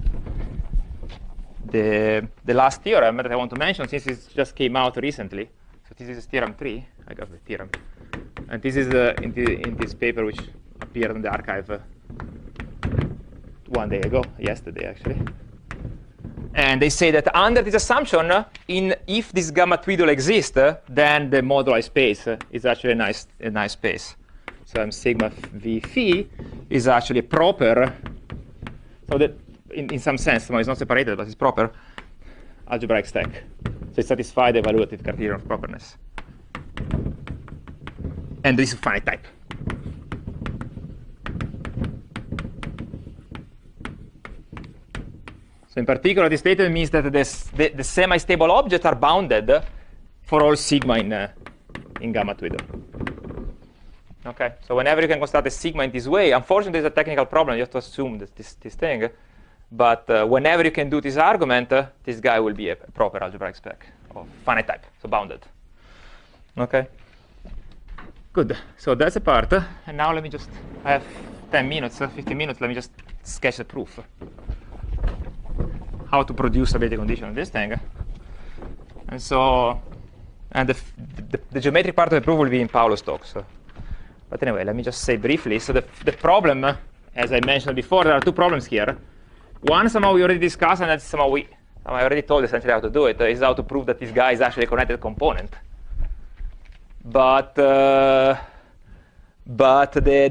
last theorem that I want to mention, since it just came out recently, so this is Theorem 3. I got the theorem, and this is in this paper which appeared in the archive 1 day ago, yesterday actually. And they say that under this assumption, if this gamma twiddle exists, then the moduli space is actually a nice space. So sigma v phi is actually a proper. So that in some sense, it's not separated, but it's proper algebraic stack. So it satisfies the evaluative criterion of properness. And this is finite type. So in particular, this statement means that the semi-stable objects are bounded for all sigma in gamma Twiddle. Okay, so whenever you can construct a sigma in this way, unfortunately, there's a technical problem. You have to assume this thing. But whenever you can do this argument, this guy will be a proper algebraic spec of finite type, so bounded. Okay. Good. So that's a part. And now let me just, I have 10 minutes, 15 minutes. Let me just sketch the proof. How to produce stability condition on this thing. And so, and the geometric part of the proof will be in Paolo's talk. So. But anyway, let me just say briefly. So the problem, as I mentioned before, there are two problems here. One, somehow we already discussed, and that's somehow I already told essentially how to do it, is how to prove that this guy is actually a connected component. But the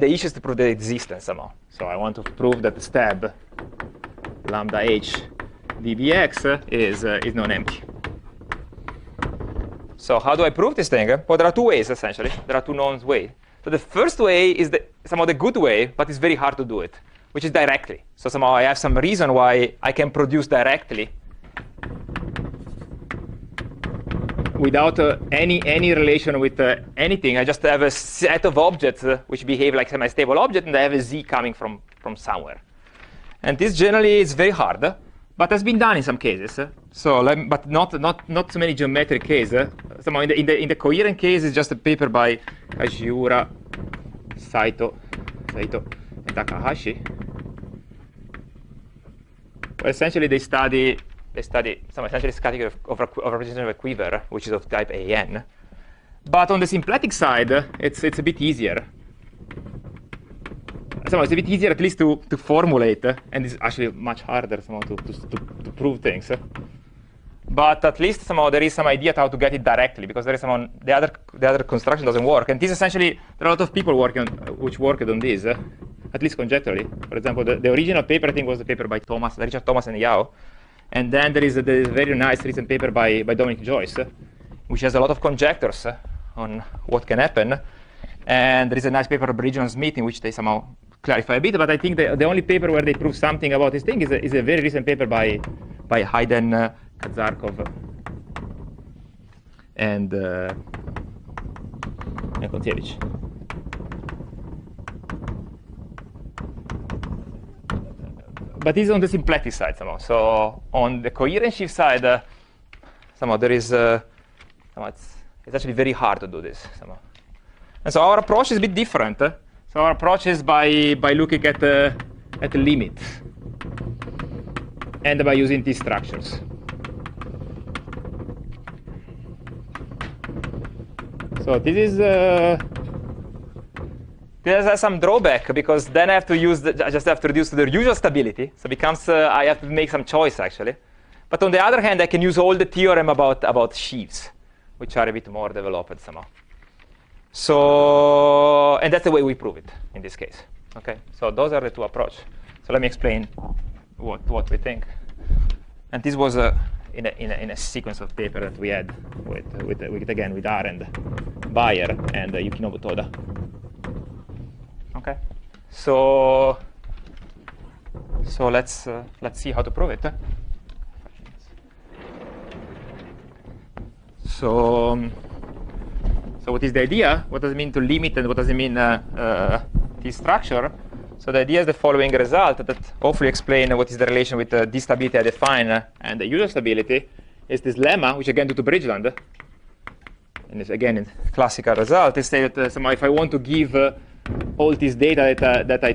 issue is to prove the existence somehow. So I want to prove that the stab lambda h dbx is non-empty. So how do I prove this thing? Well, there are two ways essentially. There are two known ways. So the first way is somehow the good way, but it's very hard to do it, which is directly. So somehow I have some reason why I can produce directly without any relation with anything. I just have a set of objects which behave like semi-stable object, and I have a z coming from somewhere. And this generally is very hard, but has been done in some cases. So, but not so many geometric cases. Somehow in the coherent case, it's just a paper by Kashiura, Saito, and Takahashi. Well, essentially, they study some essentially category of representation of a quiver, which is of type AN. But on the symplectic side, it's a bit easier. Somehow it's a bit easier at least to formulate, and it's actually much harder somehow to prove things. But at least somehow there is some idea how to get it directly, because there is someone the other construction doesn't work. And this essentially there are a lot of people working on this, at least conjecturally. For example, the original paper I think was the paper by Richard Thomas and Yao. And then there is a very nice recent paper by Dominic Joyce, which has a lot of conjectures on what can happen. And there is a nice paper of Bridgeland and Smith in which they somehow clarify a bit. But I think the only paper where they prove something about this thing is a very recent paper by Hayden, Kazarkov, and Konciewicz. But this is on the symplectic side somehow. So on the coherent shift side, somehow there is it's actually very hard to do this somehow. And so our approach is a bit different. So our approach is by looking at the limit and by using these structures. So this has some drawback, because then I have to I just have to reduce to the usual stability. So it becomes I have to make some choice actually. But on the other hand, I can use all the theorem about sheaves, which are a bit more developed somehow. So, and that's the way we prove it in this case. Okay, so those are the two approaches. So let me explain what we think. And this was in a sequence of paper that we had with Arend, Bayer, and Yukinobu Toda. Okay, so let's see how to prove it. So what is the idea? What does it mean to limit, and what does it mean this structure? So the idea is the following result that hopefully explain what is the relation with the stability I define and the usual stability. Is this lemma, which again due to Bridgeland, and it's again a classical result. Is that somehow if I want to give all this data that I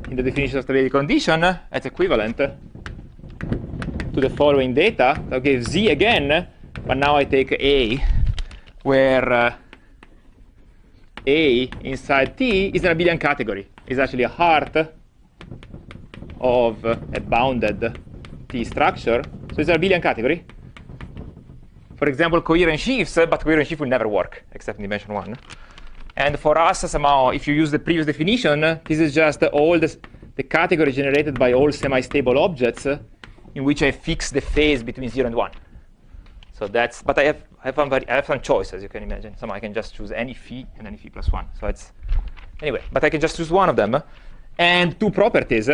in the definition of stability condition, it's equivalent to the following data. So I'll give Z again, but now I take A, where A inside T is an abelian category. It's actually a heart of a bounded T structure. So it's an abelian category. For example, coherent sheaves, but coherent sheaf will never work except in dimension 1. And for us, somehow, if you use the previous definition, this is just all the category generated by all semi-stable objects in which I fix the phase between 0 and 1. So that's, but I have some choice, as you can imagine. Somehow I can just choose any phi and any phi plus 1. So it's, anyway, but I can just choose one of them. And two properties.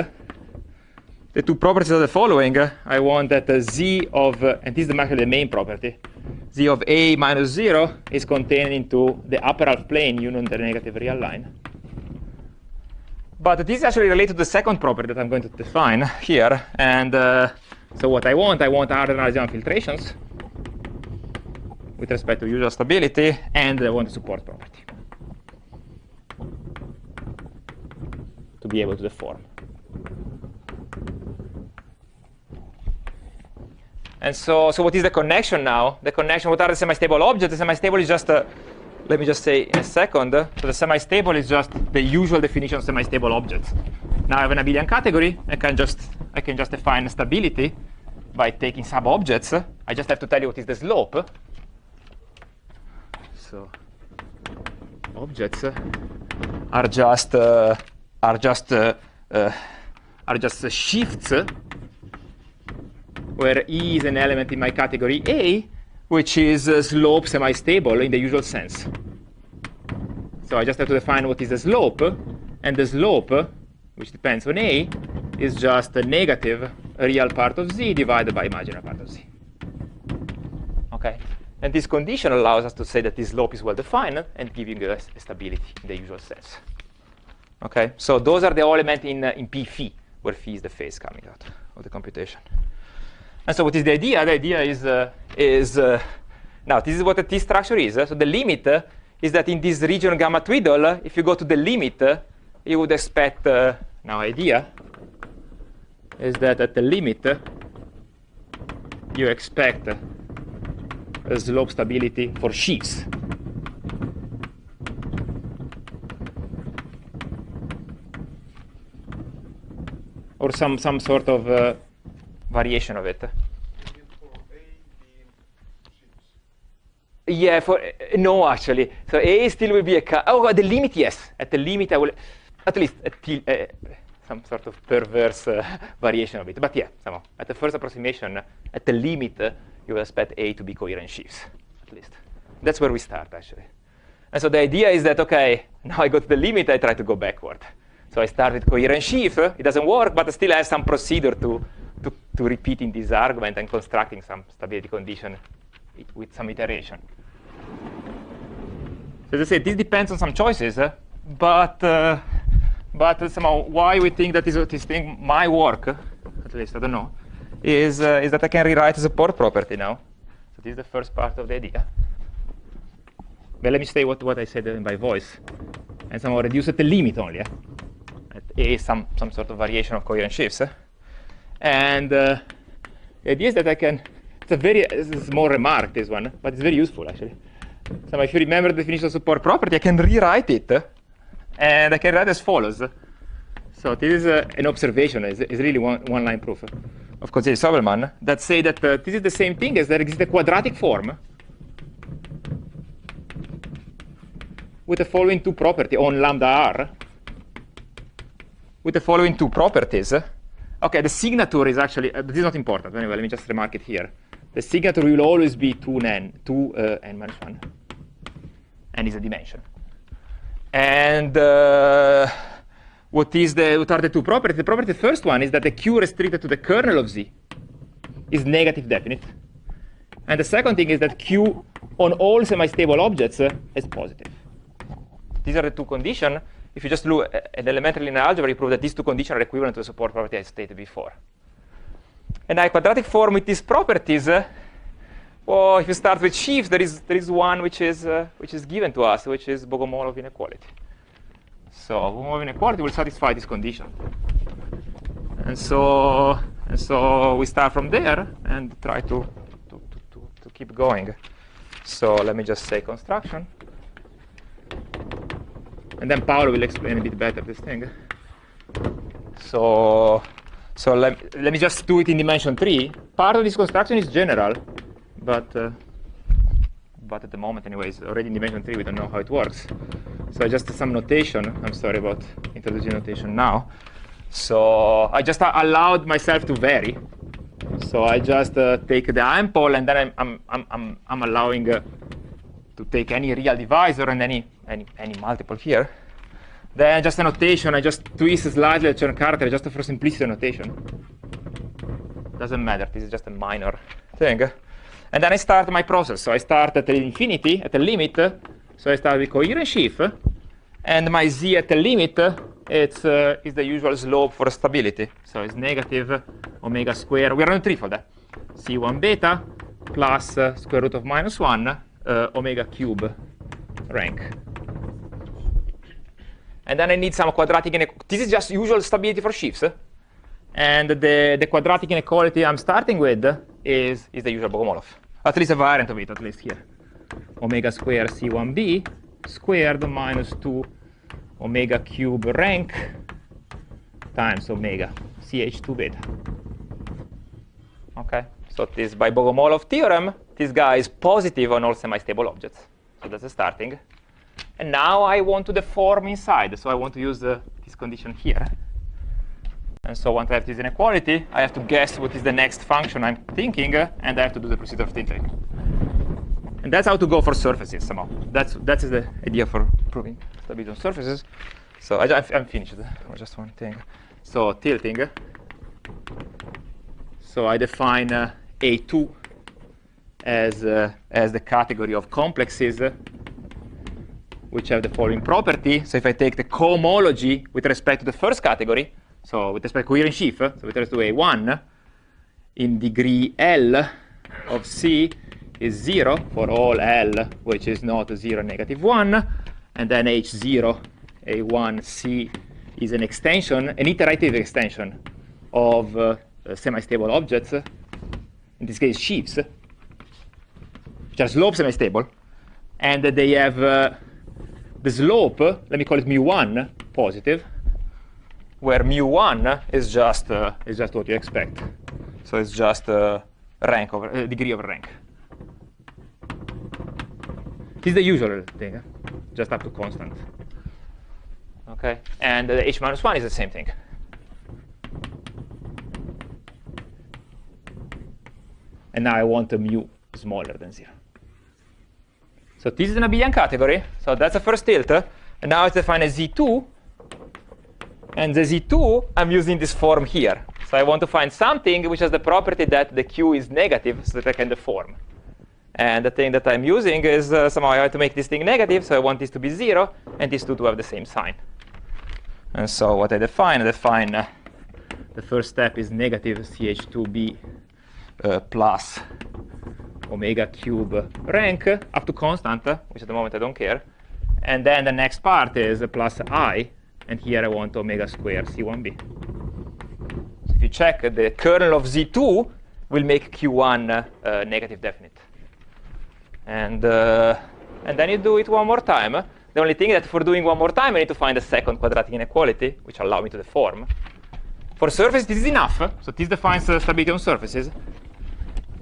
the two properties are the following. I want that z of, and this is actually the main property, z of a minus 0 is contained into the upper half plane union the negative real line. But this is actually related to the second property that I'm going to define here. And so what I want Arend filtrations with respect to usual stability, and I want the support property to be able to deform. And so what is the connection now? The connection, what are the semi-stable objects? The semi-stable is just, let me just say in a second. So the semi-stable is just the usual definition of semi-stable objects. Now I have an abelian category. I can just define stability by taking sub-objects. I just have to tell you what is the slope. So objects are just shifts, where E is an element in my category A, which is slope semi-stable in the usual sense. So I just have to define what is the slope, and the slope, which depends on A, is just a negative real part of Z divided by imaginary part of Z. Okay? And this condition allows us to say that this slope is well defined and giving us a stability in the usual sense. Okay? So those are the elements in P phi, where phi is the phase coming out of the computation. And so what is the idea? The idea is now this is what a T structure is. So the limit is that in this region gamma twiddle, if you go to the limit, you would expect, now idea is that at the limit, you expect a slope stability for sheaves. Or some sort of variation of it. Yeah, for no, actually. So A still will be a at the limit, yes. At the limit, I will at least some sort of perverse variation of it. But yeah, somehow at the first approximation, at the limit, you will expect A to be coherent sheaves, at least. That's where we start, actually. And so the idea is that, okay, now I go to the limit, I try to go backward. So I start with coherent sheaf. It doesn't work, but I still have some procedure to repeating this argument and constructing some stability condition with some iteration. So as I say, this depends on some choices, but somehow why we think that this thing might work, at least I don't know, is that I can rewrite a support property now. So this is the first part of the idea. But let me say what I said by voice, and somehow reduce at the limit only. At A some sort of variation of coherent shifts. And the idea is that I can, it's a small remark, this one, but it's very useful, actually. So if you remember the definition of support property, I can rewrite it, and I can write as follows. So this is an observation, it's really one-line proof of Kozelli-Sobelman that say that this is the same thing as there exists a quadratic form with the following two properties on lambda r, with the following two properties. Okay, the signature is actually, this is not important. Anyway, let me just remark it here. The signature will always be 2n minus 1. N is a dimension. And what are the two properties? The first one is that the Q restricted to the kernel of Z is negative definite. And the second thing is that Q on all semi-stable objects is positive. These are the two conditions. If you just look at elementary linear algebra, you prove that these two conditions are equivalent to the support property I stated before. And a quadratic form with these properties, well, if you start with sheaves, there is one which is given to us, which is Bogomolov inequality. So Bogomolov inequality will satisfy this condition. And so we start from there and try to keep going. So let me just say construction. And then Paolo will explain a bit better this thing. So let me just do it in dimension 3. Part of this construction is general, but at the moment, anyways, already in dimension 3, we don't know how it works. So just some notation. I'm sorry about introducing notation now. So I just allowed myself to vary. So I just take the IMPOL, and then I'm allowing to take any real divisor and any multiple here. Then just a notation, I just twist slightly the Chern character just for simplicity notation. Doesn't matter. This is just a minor thing. And then I start my process. So I start at the infinity, at the limit. So I start with coherent sheaf. And my z at the limit is the usual slope for stability. So it's negative omega square. We are on a threefold. C1 beta plus square root of minus 1 omega cube rank. And then I need some quadratic inequality. This is just usual stability for sheaves. And the quadratic inequality I'm starting with is the usual Bogomolov. At least a variant of it, at least here. Omega square C1b squared minus 2 omega cube rank times omega CH2 beta. Okay, so this by Bogomolov theorem, this guy is positive on all semi-stable objects. So that's the starting. And now I want to deform inside, so I want to use this condition here. And so once I have this inequality, I have to guess what is the next function I'm thinking, and I have to do the procedure of tintering. And that's how to go for surfaces somehow. That's the idea for proving stability on surfaces. So I'm finished. Just one thing. So tilting. So I define A2 as the category of complexes which have the following property. So if I take the cohomology with respect to the first category, so with respect to coherent sheaf, so with respect to A1, in degree L of C is 0 for all L which is not 0, negative 1, and then H0, A1, C is an extension, an iterative extension of semi-stable objects, in this case sheaves, which are slope semi-stable, and they have the slope, let me call it mu1 positive, where mu1 is just what you expect. So it's just rank over degree over rank. This is the usual thing, just up to constant. Okay, and h minus 1 is the same thing. And now I want a mu smaller than 0. So this is an abelian category. So that's the first tilt. And now it's defined as Z2. And the Z2, I'm using this form here. So I want to find something which has the property that the Q is negative so that I can deform. And the thing that I'm using is somehow I have to make this thing negative. So I want this to be 0 and these two to have the same sign. And so what I define the first step is negative CH2b plus omega cube rank up to constant, which at the moment I don't care. And then the next part is plus I, and here I want omega square C1b. So if you check, the kernel of Z2 will make Q1 negative definite. And then you do it one more time. The only thing that for doing one more time, I need to find a second quadratic inequality, which allow me to deform. For surface, this is enough. So this defines stability on surfaces.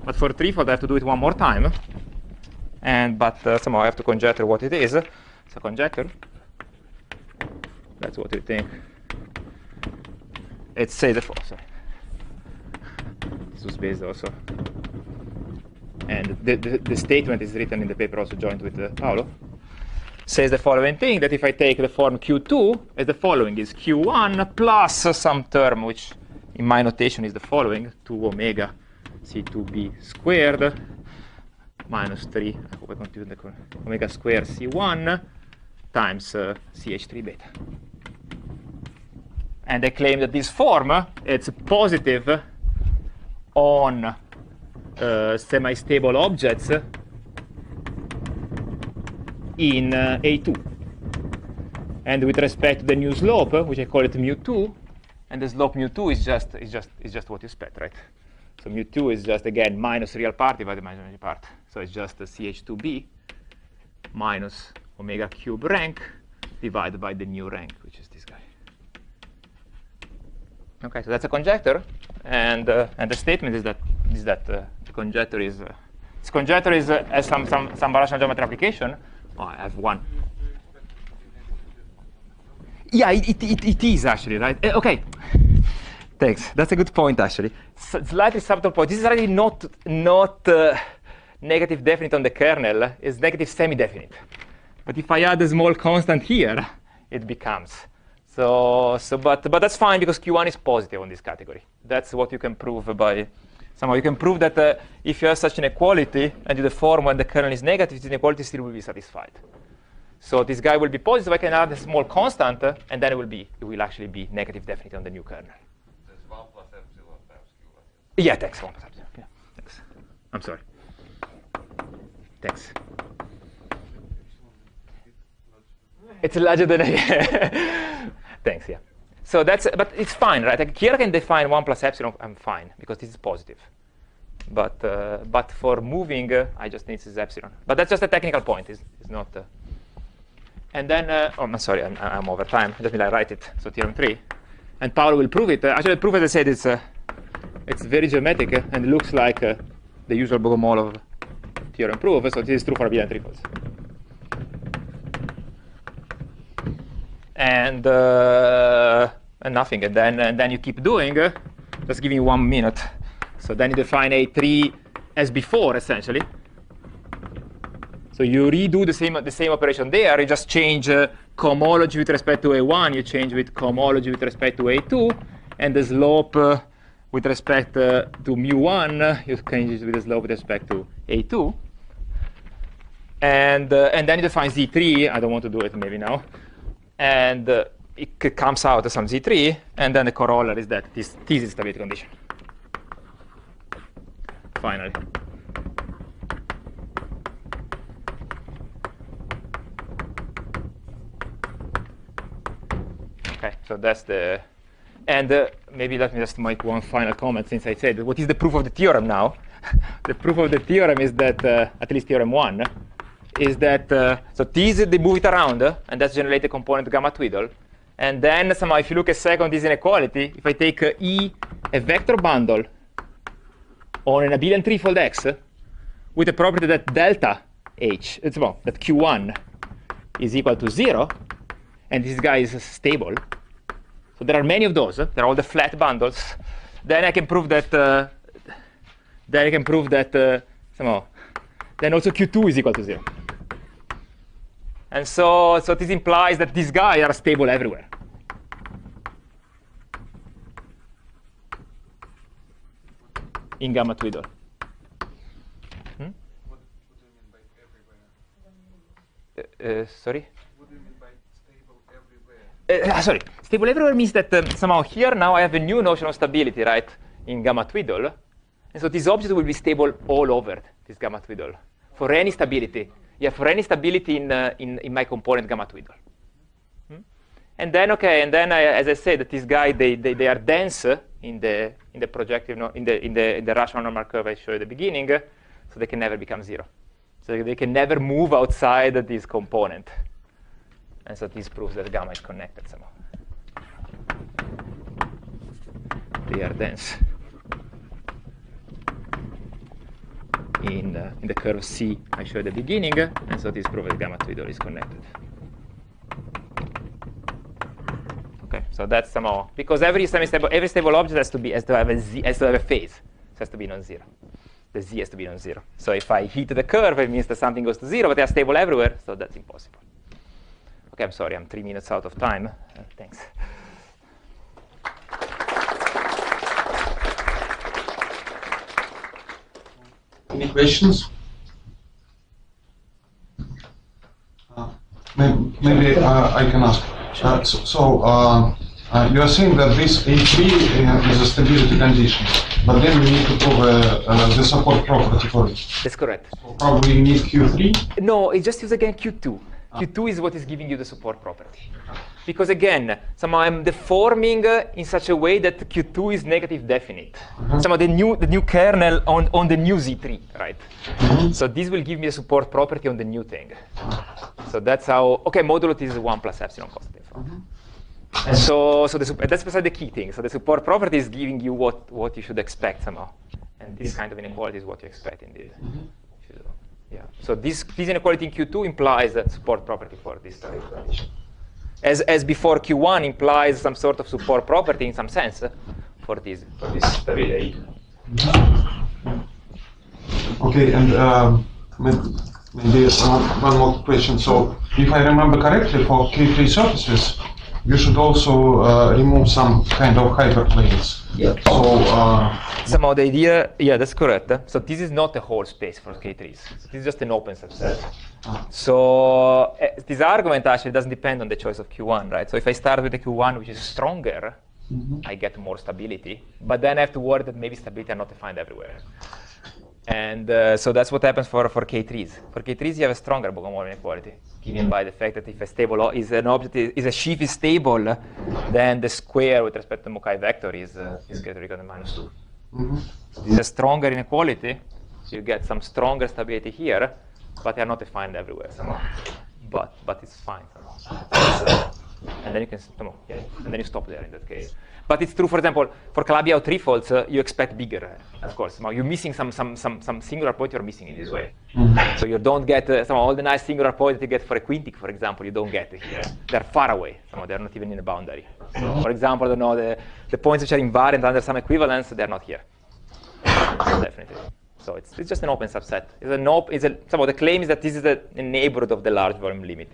But for threefold, I have to do it one more time. But somehow I have to conjecture what it is. So conjecture. That's what you think. It says the sorry. This was based also. And the statement is written in the paper also joined with Paolo. Says the following thing, that if I take the form Q2 as the following is Q1 plus some term which in my notation is the following, 2 omega C2b squared minus 3, I hope I confused the omega square C1 times CH3 beta. And I claim that this form, it's positive on semi-stable objects in A2. And with respect to the new slope, which I call it mu2, and the slope mu2 is just what you expect, right? So mu2 is just, again, minus real part divided by imaginary part. So it's just the CH2b minus omega cube rank divided by the new rank, which is this guy. Okay, so that's a conjecture, and the statement is that the conjecture is this conjecture is has some birational geometry application. Oh, I have one. Yeah, it is actually, right? Okay. Thanks. That's a good point, actually. Slightly subtle point. This is already not negative definite on the kernel. It's negative semi-definite. But if I add a small constant here, it becomes. But that's fine because Q1 is positive on this category. That's what you can prove by Somehow you can prove that if you have such an equality and do the form when the kernel is negative, this inequality still will be satisfied. So this guy will be positive. I can add a small constant, and then it will actually be negative definitely on the new kernel. There's 1 plus epsilon times q. Yeah, thanks. 1 plus epsilon. Yeah, thanks. I'm sorry. Thanks. It's larger than thanks. Yeah. So that's, but it's fine, right? Like here I can define 1 plus epsilon. I'm fine because this is positive. But for moving, I just need this epsilon. But that's just a technical point. It's not. And then, oh, I'm sorry, I'm over time. Let me write it. So theorem 3, and Paolo will prove it. Actually, the proof, as I said, it's very geometric and it looks like the usual Bogomolov theorem proof. So this is true for abelian threefolds. And nothing, and then you keep doing. Just give me 1 minute. So then you define A3 as before, essentially. So you redo the same operation there. You just change cohomology with respect to A1. You change with cohomology with respect to A2, and the slope with respect to mu1. You change it with the slope with respect to A2. And then you define Z3. I don't want to do it maybe now. And it comes out as some Z3, and then the corollary is that this is the stability condition. Finally. Okay, so that's the, and maybe let me just make one final comment since I said, what is the proof of the theorem now? The proof of the theorem is that, at least theorem 1, is that, so these, they move it around, and that's generate the component gamma twiddle. And then somehow, if you look a second this inequality, if I take E, a vector bundle on an abelian threefold X, with a property that delta H, that Q1 is equal to 0, and this guy is stable. So there are many of those. They're all the flat bundles. Then I can prove that. Somehow, then also Q2 is equal to 0. And so this implies that these guys are stable everywhere. In gamma twiddle. What do you mean by everywhere? Sorry? What do you mean by stable everywhere? Sorry, stable everywhere means that somehow here now I have a new notion of stability, right, in gamma twiddle. And so this object will be stable all over this gamma twiddle for any stability. Yeah, for any stability in my component gamma twiddle. And then, okay, and then as I said, that these guys they are dense in the projective in the rational normal curve I showed at the beginning, so they can never become 0. So they can never move outside this component. And so this proves that gamma is connected somehow. They are dense in the curve C I showed at the beginning, and so this proves that gamma twiddle is connected. Okay, so that's somehow because every stable object has to have a phase. It has to be non-zero. The Z has to be non-zero. So if I hit the curve, it means that something goes to 0, but they are stable everywhere, so that's impossible. Okay, I'm sorry, I'm 3 minutes out of time. Thanks. Any questions? Maybe I can ask. You are saying that this A3 is a stability condition, but then we need to prove the support property for it. That's correct. So probably you need Q3? No, it just use again Q2. Q2 is what is giving you the support property. Because again, somehow I'm deforming in such a way that Q2 is negative definite. Somehow the new kernel on the new Z3, right? So this will give me a support property on the new thing. So that's how, okay, modulo is 1 plus epsilon positive. And so that's beside the key thing. So the support property is giving you what you should expect somehow. And this kind of inequality is what you expect indeed. Yeah. So this inequality in Q2 implies a support property for this condition. As before, Q1 implies some sort of support property in some sense for this stability. Okay, and maybe one more question. So if I remember correctly, for K3 surfaces, you should also remove some kind of hyperplanes. Yep. So Somehow the idea, yeah, that's correct. So this is not the whole space for K3s. So this is just an open subset. So this argument actually doesn't depend on the choice of Q1, right? So if I start with the Q1, which is stronger, I get more stability. But then I have to worry that maybe stability are not defined everywhere. And so that's what happens for K3s. For K3s, you have a stronger Bogomolov inequality, given by the fact that if a stable is an object, is a sheaf is stable, then the square with respect to Mukai vector is greater or equal to -2. So this is a stronger inequality, so you get some stronger stability here, but they are not defined everywhere somehow. But it's fine somehow. And then you can and then you stop there in that case. But it's true, for example, for Calabi-Yau threefolds, you expect bigger, of course. Now you're missing some singular point you're missing in this way. So you don't get all the nice singular points that you get for a quintic, for example, you don't get here. They're far away. They're not even in the boundary. So, for example, I don't know, the points which are invariant under some equivalence, they're not here. Definitely. So it's just an open subset. The claim is that this is a neighborhood of the large volume limit.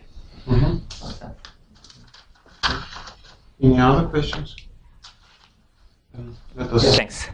Any other questions? Let us Thanks.